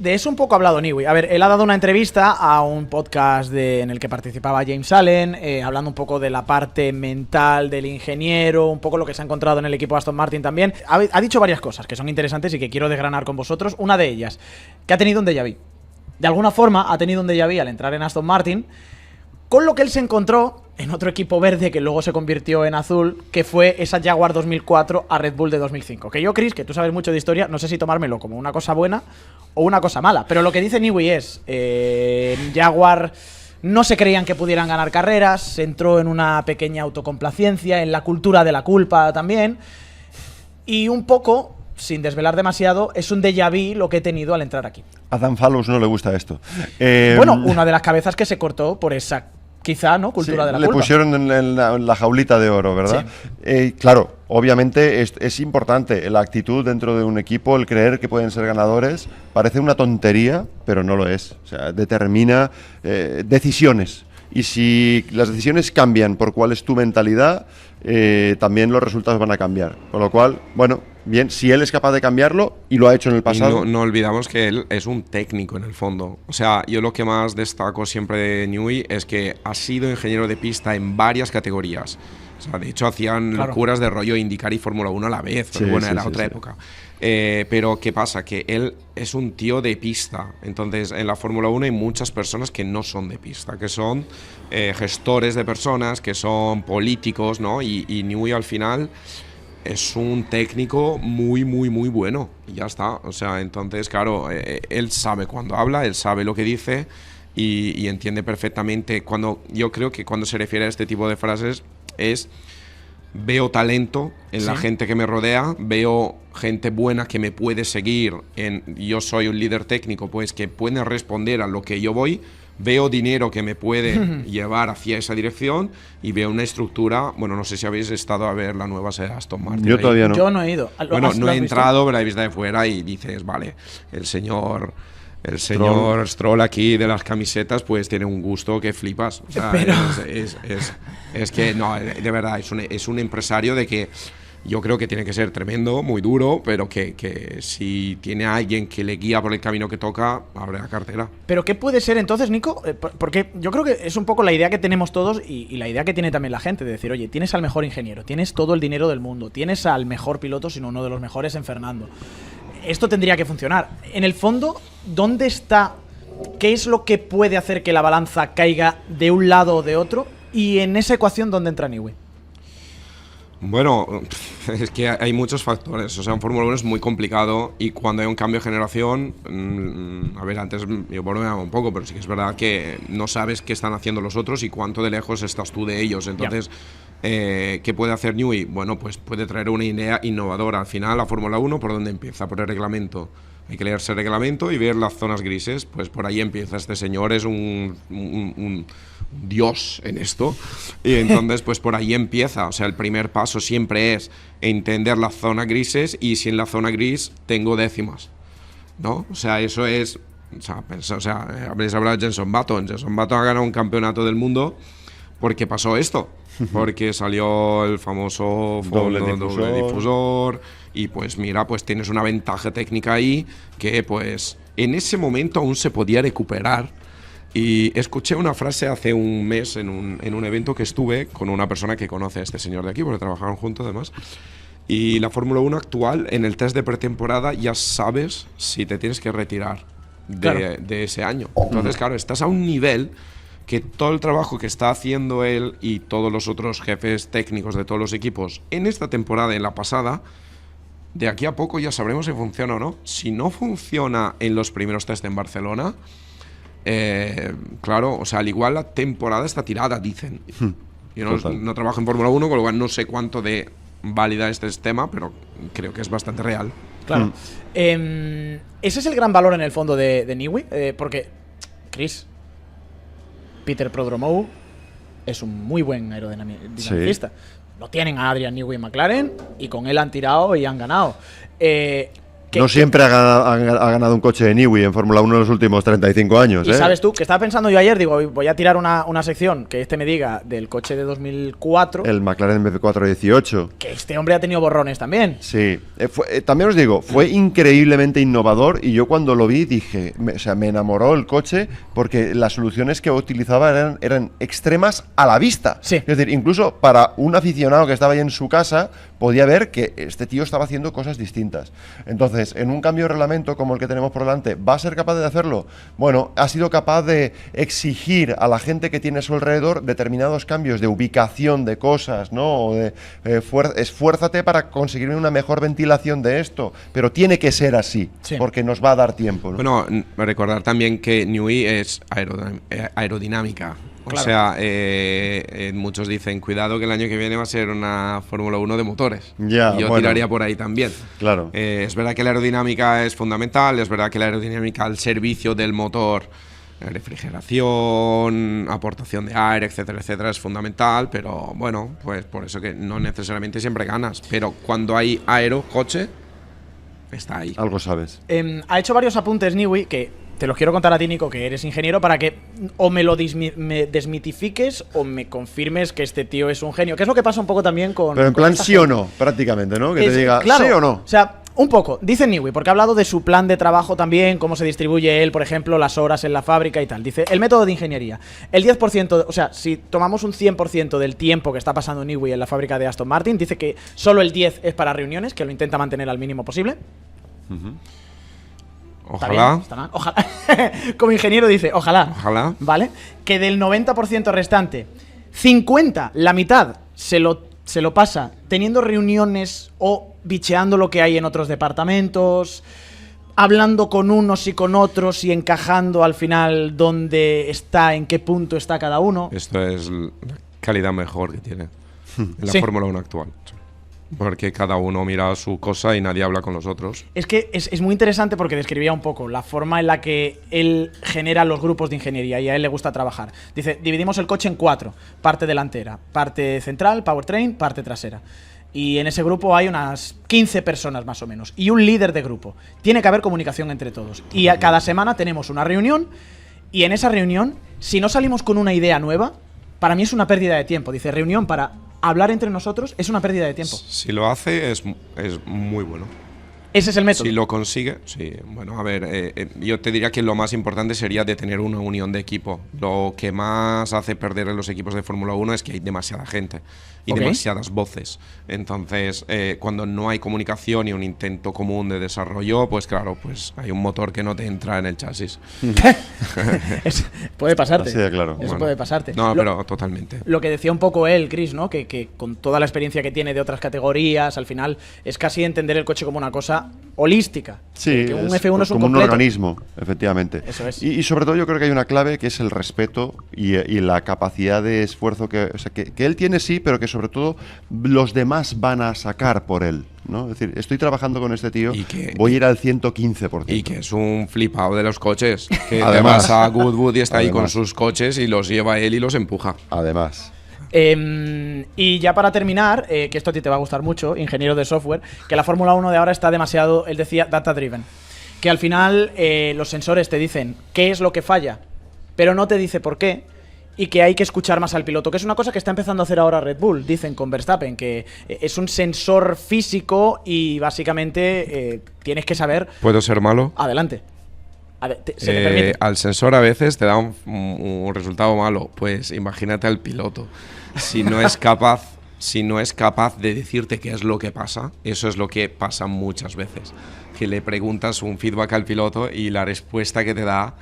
de eso un poco ha hablado Newey. A ver, él ha dado una entrevista a un podcast en el que participaba James Allen, hablando un poco de la parte mental del ingeniero, un poco lo que se ha encontrado en el equipo Aston Martin también. Ha dicho varias cosas que son interesantes y que quiero desgranar con vosotros. Una de ellas, que ha tenido un déjà vu. De alguna forma ha tenido un déjà vu al entrar en Aston Martin, con lo que él se encontró en otro equipo verde que luego se convirtió en azul, que fue esa Jaguar 2004 a Red Bull de 2005. Que yo, Chris, que tú sabes mucho de historia, no sé si tomármelo como una cosa buena o una cosa mala, pero lo que dice Newey es, Jaguar no se creían que pudieran ganar carreras, se entró en una pequeña autocomplacencia, en la cultura de la culpa también, y un poco, sin desvelar demasiado, es un déjà vu lo que he tenido al entrar aquí. A Dan Fallows no le gusta esto. Bueno, una de las cabezas que se cortó por esa, quizá, ¿no?, cultura de la culpa. Le pusieron en la jaulita de oro, ¿verdad? Sí. Claro, obviamente es importante la actitud dentro de un equipo, el creer que pueden ser ganadores. Parece una tontería, pero no lo es. O sea, determina decisiones. Y si las decisiones cambian por cuál es tu mentalidad, también los resultados van a cambiar. Con lo cual, bueno, bien, si él es capaz de cambiarlo y lo ha hecho en el pasado. Y no olvidamos que él es un técnico en el fondo. O sea, yo lo que más destaco siempre de Newey es que ha sido ingeniero de pista en varias categorías. O sea, de hecho hacían locuras de rollo IndyCar y Fórmula 1 a la vez. Pero bueno, era otra época. Pero ¿qué pasa? Que él es un tío de pista. Entonces, en la Fórmula 1 hay muchas personas que no son de pista, que son gestores de personas, que son políticos, ¿no? Y Newey al final es un técnico muy, muy, muy bueno. Y ya está. O sea, entonces, claro, él sabe cuando habla, él sabe lo que dice y entiende perfectamente. Yo creo que cuando se refiere a este tipo de frases es: veo talento en la gente que me rodea, veo gente buena que me puede seguir, yo soy un líder técnico, pues que puede responder a lo que yo voy, veo dinero que me puede llevar hacia esa dirección y veo una estructura. Bueno, no sé si habéis estado a ver la nueva serie Aston Martin. Yo todavía no. Yo no he ido. Bueno, no he entrado, pero la he visto de fuera y dices, vale, el señor Stroll aquí de las camisetas pues tiene un gusto que flipas. O sea, es que no, de verdad, es un empresario de que yo creo que tiene que ser tremendo, muy duro, pero que si tiene a alguien que le guía por el camino que toca, abre la cartera. ¿Pero qué puede ser entonces, Nico? Porque yo creo que es un poco la idea que tenemos todos y la idea que tiene también la gente, de decir, oye, tienes al mejor ingeniero, tienes todo el dinero del mundo, tienes al mejor piloto, sino uno de los mejores en Fernando. Esto tendría que funcionar. En el fondo, ¿dónde está? ¿Qué es lo que puede hacer que la balanza caiga de un lado o de otro? Y en esa ecuación, ¿dónde entra Newey? Bueno, es que hay muchos factores. O sea, en Fórmula 1 es muy complicado y cuando hay un cambio de generación, a ver, antes yo bromeaba un poco, pero sí que es verdad que no sabes qué están haciendo los otros y cuánto de lejos estás tú de ellos. Entonces, ¿qué puede hacer Newey? Bueno, pues puede traer una idea innovadora. Al final, la Fórmula 1, ¿por dónde empieza? Por el reglamento. Hay que leerse el reglamento y ver las zonas grises. Pues por ahí empieza. Este señor es un dios en esto. Y entonces, pues por ahí empieza. O sea, el primer paso siempre es entender las zonas grises y si en la zona gris tengo décimas, ¿no? O sea, eso es... O sea, habréis hablado de Jenson Button. Jenson Button ha ganado un campeonato del mundo porque pasó esto. Porque salió el famoso doble difusor y pues mira, pues tienes una ventaja técnica ahí que pues en ese momento aún se podía recuperar. Y escuché una frase hace un mes en un evento que estuve con una persona que conoce a este señor de aquí, porque trabajaron juntos además. Y la Fórmula 1 actual, en el test de pretemporada ya sabes si te tienes que retirar de ese año. Entonces, claro, estás a un nivel que todo el trabajo que está haciendo él y todos los otros jefes técnicos de todos los equipos en esta temporada y en la pasada, de aquí a poco ya sabremos si funciona o no. Si no funciona en los primeros test en Barcelona, claro, o sea, al igual la temporada está tirada, dicen. Yo no trabajo en Fórmula 1, con lo cual no sé cuánto de válida este tema, pero creo que es bastante real. Claro. Ese es el gran valor en el fondo de Newey, porque, Chris, Peter Prodromou es un muy buen aerodinamicista. Lo tienen a Adrian Newey en McLaren y con él han tirado y han ganado. ¿Qué No siempre ha ganado un coche de Newey en Fórmula 1 en los últimos 35 años. Y sabes tú, que estaba pensando yo ayer, digo, voy a tirar una sección que me diga del coche de 2004. El McLaren MP418. Que este hombre ha tenido borrones también. Sí. También os digo, fue increíblemente innovador y yo cuando lo vi dije, me enamoró el coche porque las soluciones que utilizaba eran extremas a la vista. Sí. Es decir, incluso para un aficionado que estaba ahí en su casa, podía ver que este tío estaba haciendo cosas distintas. Entonces, en un cambio de reglamento como el que tenemos por delante, ¿va a ser capaz de hacerlo? Bueno, ha sido capaz de exigir a la gente que tiene a su alrededor determinados cambios de ubicación de cosas, ¿no? O de esfuérzate para conseguir una mejor ventilación de esto, pero tiene que ser así, sí, porque nos va a dar tiempo, ¿no? Bueno, recordar también que Newey es aerodinámica. Claro. O sea, muchos dicen, cuidado que el año que viene va a ser una Fórmula 1 de motores. Ya, y yo tiraría por ahí también. Claro. Es verdad que la aerodinámica es fundamental, es verdad que la aerodinámica al servicio del motor, refrigeración, aportación de aire, etcétera, etcétera, es fundamental, pero bueno, pues por eso que no necesariamente siempre ganas. Pero cuando hay coche, está ahí. Algo sabes. Ha hecho varios apuntes Newey que te los quiero contar a ti, Nico, que eres ingeniero, para que o me lo desmitifiques o me confirmes que este tío es un genio. Que es lo que pasa un poco también con... Pero en con plan esta sí o gente. no, prácticamente, ¿no? Que te diga claro, sí o no. O sea, un poco, dice Newey, porque ha hablado de su plan de trabajo también, cómo se distribuye él, por ejemplo, las horas en la fábrica y tal. Dice, el método de ingeniería. El 10%, o sea, si tomamos un 100% del tiempo que está pasando Newey en la fábrica de Aston Martin, dice que solo el 10 es para reuniones, que lo intenta mantener al mínimo posible. Ojalá. Está mal. Ojalá. Como ingeniero dice, ojalá. Ojalá. ¿Vale? Que del 90% restante, 50, la mitad, se lo pasa teniendo reuniones o bicheando lo que hay en otros departamentos, hablando con unos y con otros y encajando al final dónde está, en qué punto está cada uno. Esto es la calidad mejor que tiene en la Sí. Fórmula 1 actual. Porque cada uno mira su cosa y nadie habla con los otros. Es que es muy interesante porque describía un poco la forma en la que él genera los grupos de ingeniería y a él le gusta trabajar. Dice, dividimos el coche en 4, parte delantera, parte central, powertrain, parte trasera. Y en ese grupo hay unas 15 personas más o menos y un líder de grupo. Tiene que haber comunicación entre todos. Y cada semana tenemos una reunión y en esa reunión, si no salimos con una idea nueva, para mí es una pérdida de tiempo. Dice, reunión para hablar entre nosotros es una pérdida de tiempo. Si lo hace es muy bueno. Ese es el método. Si lo consigue, sí. Bueno, a ver, yo te diría que lo más importante sería de tener una unión de equipo. Lo que más hace perder en los equipos de Fórmula 1 es que hay demasiada gente y demasiadas voces. Entonces, cuando no hay comunicación y un intento común de desarrollo, pues claro, pues hay un motor que no te entra en el chasis. Puede pasarte. Así de claro. Eso Bueno, puede pasarte. No, pero totalmente. Lo que decía un poco él, Chris, ¿no? Que con toda la experiencia que tiene de otras categorías, al final es casi entender el coche como una cosa holística. Sí, que un F1 es un como un completo. organismo, efectivamente. Eso es. Y sobre todo yo creo que hay una clave que es el respeto y la capacidad de esfuerzo que él tiene, sí, pero que sobre todo los demás van a sacar por él, ¿no? Es decir, estoy trabajando con este tío, voy a ir al 115%. Y que es un flipado de los coches. Que Además. además a Goodwood y está ahí con Además. sus coches y los lleva él y los empuja. Además. Y ya para terminar, que esto a ti te va a gustar mucho, ingeniero de software, que la Fórmula 1 de ahora está demasiado, él decía, data driven. Que al final los sensores te dicen qué es lo que falla, pero no te dice por qué, y que hay que escuchar más al piloto, que es una cosa que está empezando a hacer ahora Red Bull, dicen con Verstappen, que es un sensor físico y básicamente tienes que saber... ¿Puedo ser malo? Adelante. Se te permite. Al sensor a veces te da un resultado malo. Pues imagínate al piloto. Si no es capaz de decirte qué es lo que pasa, eso es lo que pasa muchas veces. Que le preguntas un feedback al piloto y la respuesta que te da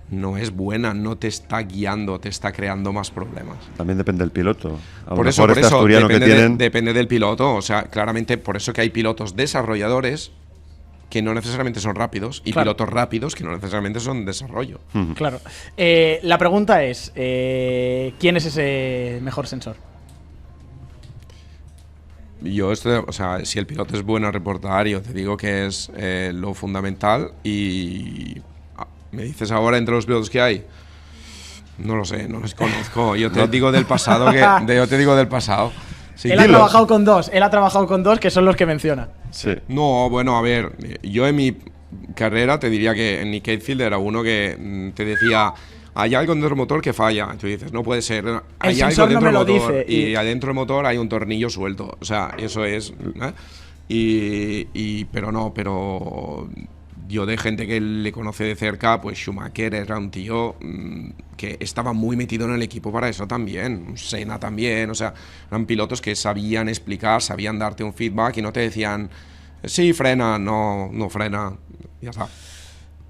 no es buena, no te está guiando, te está creando más problemas. También depende del piloto. A lo Por mejor eso, asturiano que tienen... depende del piloto. O sea, claramente por eso que hay pilotos desarrolladores que no necesariamente son rápidos y pilotos rápidos que no necesariamente son desarrollo. Claro. La pregunta es, ¿quién es ese mejor sensor? Yo, o sea, si el piloto es bueno a reportar, yo te digo que es lo fundamental y me dices ahora entre los pilotos que hay, no lo sé, no los conozco. Yo te digo del pasado. Sí, él ha trabajado con dos que son los que menciona. Sí. No, bueno, a ver, yo en mi carrera te diría que Nick Heidfeld era uno que te decía, hay algo dentro del motor que falla. Tú dices, no puede ser. Hay algo sensor dentro no me del lo motor dice, y adentro del motor hay un tornillo suelto. O sea, eso es. Pero yo de gente que le conoce de cerca, pues Schumacher era un tío que estaba muy metido en el equipo para eso también. Senna también. O sea, eran pilotos que sabían explicar, sabían darte un feedback y no te decían, sí, frena, no frena. Ya está.